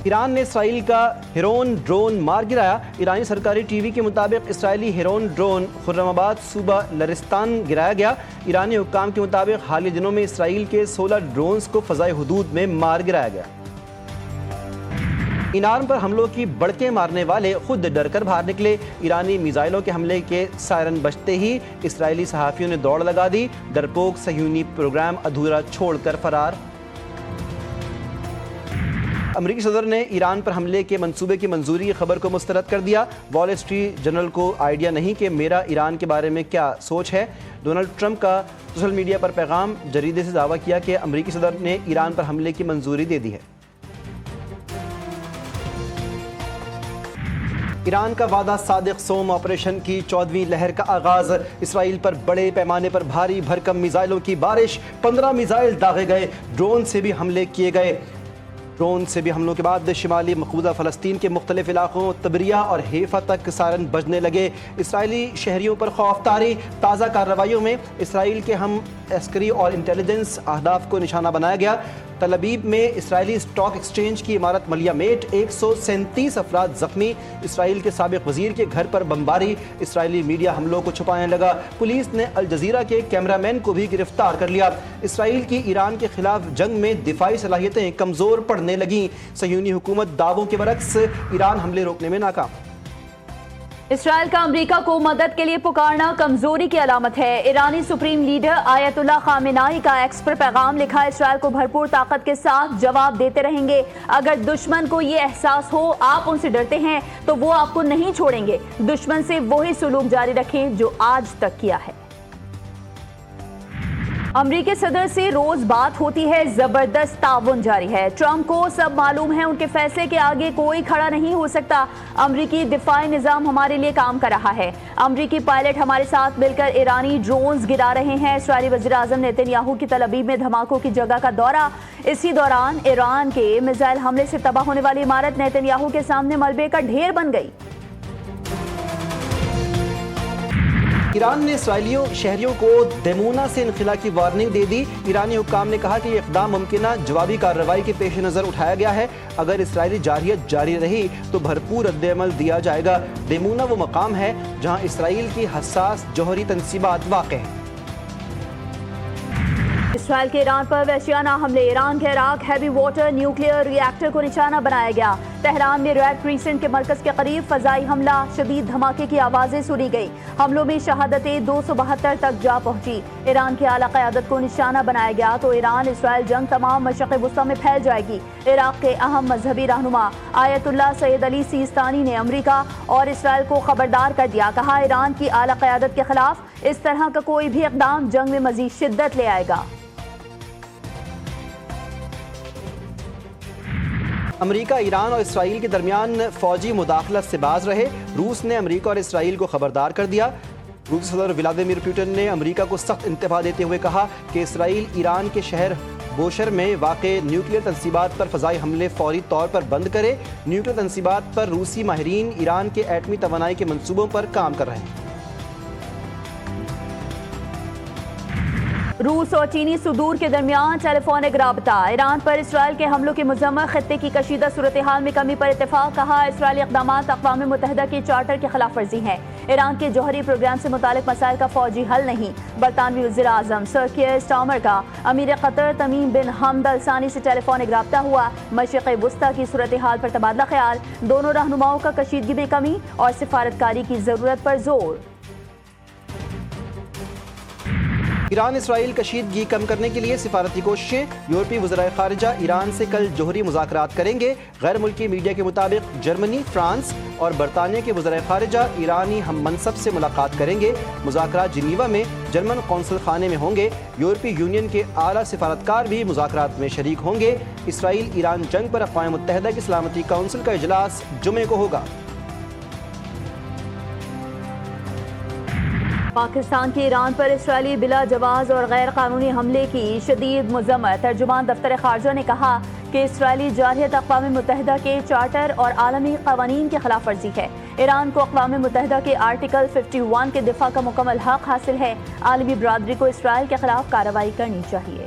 ایران نے اسرائیل کا ہیرون ڈرون مار گرایا۔ ایرانی سرکاری ٹی وی کے مطابق اسرائیلی ہیرون ڈرون خرم آباد صوبہ لرستان گرایا گیا۔ ایرانی حکام کے مطابق حالیہ دنوں میں اسرائیل کے 16 ڈرونز کو فضائی حدود میں مار گرایا گیا۔ ایران پر حملوں کی بڑکیں مارنے والے خود ڈر کر باہر نکلے۔ ایرانی میزائلوں کے حملے کے سائرن بجتے ہی اسرائیلی صحافیوں نے دوڑ لگا دی۔ ڈرپوک صہیونی پروگرام ادھورا چھوڑ کر فرار۔ امریکی صدر نے ایران پر حملے کے منصوبے کی منظوری کی خبر کو مسترد کر دیا۔ وال اسٹریٹ جرنل کو آئیڈیا نہیں کہ میرا ایران کے بارے میں کیا سوچ ہے۔ ڈونلڈ ٹرمپ کا سوشل میڈیا پر پیغام، جریدے سے دعویٰ کیا کہ امریکی صدر نے ایران پر حملے کی منظوری دے دی ہے۔ ایران کا وعدہ صادق سوم آپریشن کی 14ویں لہر کا آغاز۔ اسرائیل پر بڑے پیمانے پر بھاری بھرکم میزائلوں کی بارش، 15 میزائل داغے گئے، ڈرون سے بھی حملے کیے گئے۔ ڈرون سے بھی حملوں کے بعد شمالی مقبوضہ فلسطین کے مختلف علاقوں طبریہ اور حیفا تک سائرن بجنے لگے۔ اسرائیلی شہریوں پر خوف طاری۔ تازہ کارروائیوں میں اسرائیل کے ہم عسکری اور انٹیلیجنس اہداف کو نشانہ بنایا گیا۔ تل ابیب میں اسرائیلی اسٹاک ایکسچینج کی عمارت ملیہ میٹ، 137 افراد زخمی۔ اسرائیل کے سابق وزیر کے گھر پر بمباری۔ اسرائیلی میڈیا حملوں کو چھپانے لگا۔ پولیس نے الجزیرہ کے کیمرہ مین کو بھی گرفتار کر لیا۔ اسرائیل کی ایران کے خلاف جنگ میں دفاعی صلاحیتیں کمزور پڑنے لگیں۔ صہیونی حکومت دعووں کے برعکس ایران حملے روکنے میں ناکام۔ اسرائیل کا امریکہ کو مدد کے لیے پکارنا کمزوری کی علامت ہے۔ ایرانی سپریم لیڈر آیت اللہ خامنہئی کا ایکس پر پیغام لکھا، اسرائیل کو بھرپور طاقت کے ساتھ جواب دیتے رہیں گے۔ اگر دشمن کو یہ احساس ہو آپ ان سے ڈرتے ہیں تو وہ آپ کو نہیں چھوڑیں گے۔ دشمن سے وہی سلوک جاری رکھیں جو آج تک کیا ہے۔ امریکی صدر سے روز بات ہوتی ہے، زبردست تعاون جاری ہے۔ ٹرمپ کو سب معلوم ہے، ان کے فیصلے کے آگے کوئی کھڑا نہیں ہو سکتا۔ امریکی دفاعی نظام ہمارے لیے کام کر رہا ہے۔ امریکی پائلٹ ہمارے ساتھ مل کر ایرانی ڈرونز گرا رہے ہیں۔ اسرائیلی وزیر اعظم نیتن یاہو کی تل ابیب میں دھماکوں کی جگہ کا دورہ۔ اسی دوران ایران کے میزائل حملے سے تباہ ہونے والی عمارت نیتن یاہو کے سامنے ملبے کا ڈھیر بن گئی۔ ایران نے اسرائیلی شہریوں کو دیمونا سے انخلا کی وارننگ دے دی۔ ایرانی حکام نے کہا کہ یہ اقدام ممکنہ جوابی کارروائی کے پیش نظر اٹھایا گیا ہے۔ اگر اسرائیلی جارحیت جاری رہی تو بھرپور رد عمل دیا جائے گا۔ دیمونا وہ مقام ہے جہاں اسرائیل کی حساس جوہری تنصیبات واقع ہیں۔ اسرائیل کے ایران پر وحشیانہ حملے، ایران کے عراق ہیوی واٹر نیوکلیئر ری ایکٹر کو نشانہ بنایا گیا۔ تہران میں ریڈ کریسنٹ کے مرکز کے قریب فضائی حملہ، شدید دھماکے کی آوازیں سنی گئی۔ حملوں میں شہادتیں 272 تک جا پہنچی۔ ایران کی اعلیٰ قیادت کو نشانہ بنایا گیا تو ایران اسرائیل جنگ تمام مشرق وسطیٰ میں پھیل جائے گی۔ عراق کے اہم مذہبی رہنما آیت اللہ سید علی سیستانی نے امریکہ اور اسرائیل کو خبردار کر دیا، کہا ایران کی اعلیٰ قیادت کے خلاف اس طرح کا کوئی بھی اقدام جنگ میں مزید شدت لے آئے گا۔ امریکہ ایران اور اسرائیل کے درمیان فوجی مداخلت سے باز رہے۔ روس نے امریکہ اور اسرائیل کو خبردار کر دیا۔ روسی صدر ولادیمیر پوٹن نے امریکہ کو سخت انتباہ دیتے ہوئے کہا کہ اسرائیل ایران کے شہر بوشہر میں واقع نیوکلیئر تنصیبات پر فضائی حملے فوری طور پر بند کرے۔ نیوکلیئر تنصیبات پر روسی ماہرین ایران کے ایٹمی توانائی کے منصوبوں پر کام کر رہے ہیں۔ روس اور چینی صدور کے درمیان ٹیلی فونک رابطہ، ایران پر اسرائیل کے حملوں کی مذمت، خطے کی کشیدہ صورتحال میں کمی پر اتفاق، کہا اسرائیلی اقدامات اقوام متحدہ کے چارٹر کی خلاف ورزی ہیں۔ ایران کے جوہری پروگرام سے متعلق مسائل کا فوجی حل نہیں۔ برطانوی وزیر اعظم سر کیئر سٹارمر کا امیر قطر تمیم بن حمد ال ثانی سے ٹیلی فونک رابطہ ہوا۔ مشرق وسطیٰ کی صورتحال پر تبادلہ خیال، دونوں رہنماؤں کا کشیدگی میں کمی اور سفارتکاری کی ضرورت پر زور۔ ایران اسرائیل کشیدگی کم کرنے کے لیے سفارتی کوششیں، یورپی وزرائے خارجہ ایران سے کل جوہری مذاکرات کریں گے۔ غیر ملکی میڈیا کے مطابق جرمنی، فرانس اور برطانیہ کے وزرائے خارجہ ایرانی ہم منصب سے ملاقات کریں گے۔ مذاکرات جنیوا میں جرمن قونصل خانے میں ہوں گے۔ یورپی یونین کے اعلیٰ سفارتکار بھی مذاکرات میں شریک ہوں گے۔ اسرائیل ایران جنگ پر اقوام متحدہ کی سلامتی کونسل کا اجلاس جمعے کو ہوگا۔ پاکستان کی ایران پر اسرائیلی بلا جواز اور غیر قانونی حملے کی شدید مذمت۔ ترجمان دفتر خارجہ نے کہا کہ اسرائیلی جارحیت اقوام متحدہ کے چارٹر اور عالمی قوانین کی خلاف ورزی ہے۔ ایران کو اقوام متحدہ کے آرٹیکل 51 کے دفاع کا مکمل حق حاصل ہے۔ عالمی برادری کو اسرائیل کے خلاف کارروائی کرنی چاہیے۔